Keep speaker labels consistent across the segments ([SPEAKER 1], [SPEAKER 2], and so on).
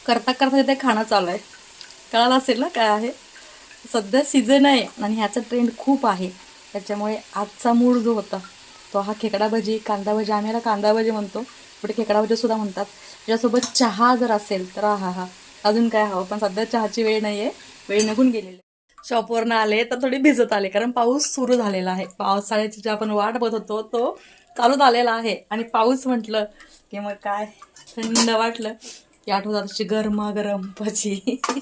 [SPEAKER 1] करता करता इथे खाणं चालू आहे. कळालं असेल ना काय आहे. सध्या सीझन आहे आणि ह्याचा ट्रेंड खूप आहे. त्याच्यामुळे आजचा मूड जो होता तो हा खेकडा भजी, कांदा भजी, आम्ही याला कांदा भजी म्हणतो, पुढे खेकडा भजी सुद्धा म्हणतात. त्याच्यासोबत चहा जर असेल तर हा हा अजून काय हवं. पण सध्या चहाची वेळ नाही आहे, वेळ निघून गेलेली आहे. शॉपवरनं आले तर थोडी भिजत आले, कारण पाऊस सुरू झालेला आहे. पावसाळ्याची जी आपण वाट बघत होतो तो चालू झालेला आहे. आणि पाऊस म्हटलं की मग काय थंड वाटलं की आठवतात अशी गरमागरम भजी.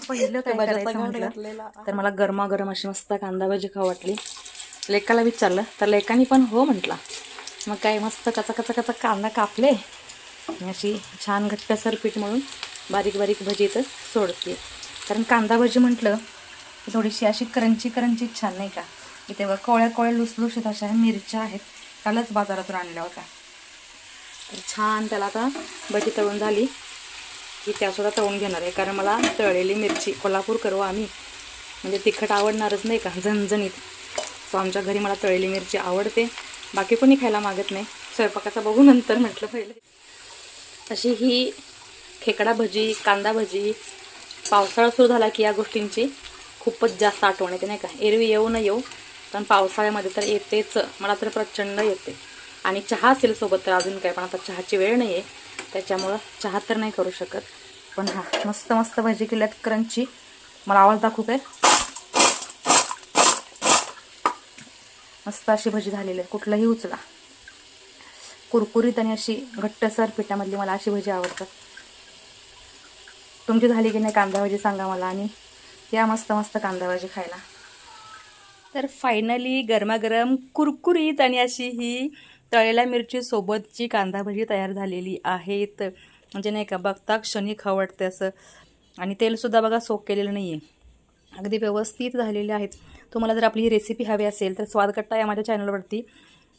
[SPEAKER 1] पहिलं काय करायचं म्हटलं तर मला गरमागरम अशी मस्त कांदा भजी खाऊ वाटली. लेकाला विचारलं तर लेकानी पण हो म्हटला. मग काय मस्त कचा कचा कचा कांदा कापले आणि अशी छान घट्टसर पीठ म्हणून बारीक बारीक भजी इथं सोडते. कारण कांदा भजी म्हटलं की थोडीशी अशी करंची करंची छान नाही का. इथे बघा कोळ्या कोळ्या लुसलुशीत अशा मिरच्या आहेत, कालच बाजारातून आणल्या होत्या. तर छान त्याला आता भजी तळून झाली की त्यासुद्धा तळून घेणार आहे. कारण मला तळलेली मिरची, कोल्हापूर करू आम्ही, म्हणजे तिखट आवडणारच नाही का, झणझणीत. सो आमच्या घरी मला तळलेली मिरची आवडते, बाकी कोणी खायला मागत नाही. स्वयंपाकाचा बघू नंतर म्हटलं पहिले. अशी ही खेकडा भजी, कांदा भजी, पावसाळा सुरू झाला की या गोष्टींची खूपच जास्त आठवण येते नाही का. एरवी येऊ न येऊ पण पावसाळ्यामध्ये तर येतेच, मला तर प्रचंड येते. आणि चहा असेल सोबत तर अजून काय, पण आता चहाची वेळ नाही आहे त्याच्यामुळं चहा तर नाही करू शकत. पण हा मस्त मस्त भजी केल्यात क्रंची. मला आवाज दाखवू काय. मस्त अशी भजी झालेली आहे, कुठलंही उचला. कुरकुरीत आणि अशी घट्टसर पिठामधली मला अशी भजी आवडतात. तुमची झाली की नाही कांदा भजी सांगा मला, आणि या मस्त मस्त कांदा भजी खायला. तर फायनली गरमागरम कुरकुरीत आणि अशी ही तळलेल्या मिरची सोबतची कांदा भजी तयार झालेली आहेत. म्हणजे नाही का बघता क्षणी खाऊ वाटते असं. आणि तेलसुद्धा बघा सोक केलेलं नाही आहे, अगदी व्यवस्थित झालेले आहेत. तुम्हाला जर आपली ही रेसिपी हवी असेल तर स्वादकट्टा या माझ्या चॅनलवरती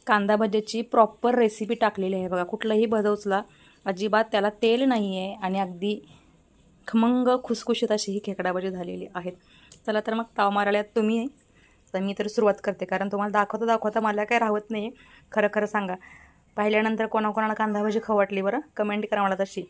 [SPEAKER 1] कांदा भजीची प्रॉपर रेसिपी टाकलेली आहे बघा. कुठलाही भज उचला, अजिबात त्याला तेल नाही आहे आणि अगदी खमंग खुसखुशीत अशी ही खेकडा भजी झालेली आहेत. चला तर मग ताव मारायला तुम्ही, तर मी तर सुरुवात करते. कारण तुम्हाला दाखवता मला काय राहत नाही. खरं खरं सांगा, पाहिल्यानंतर कोणाकोणाला कांदा भजी खाऊ वाटली बरं, कमेंट करा मला तशी.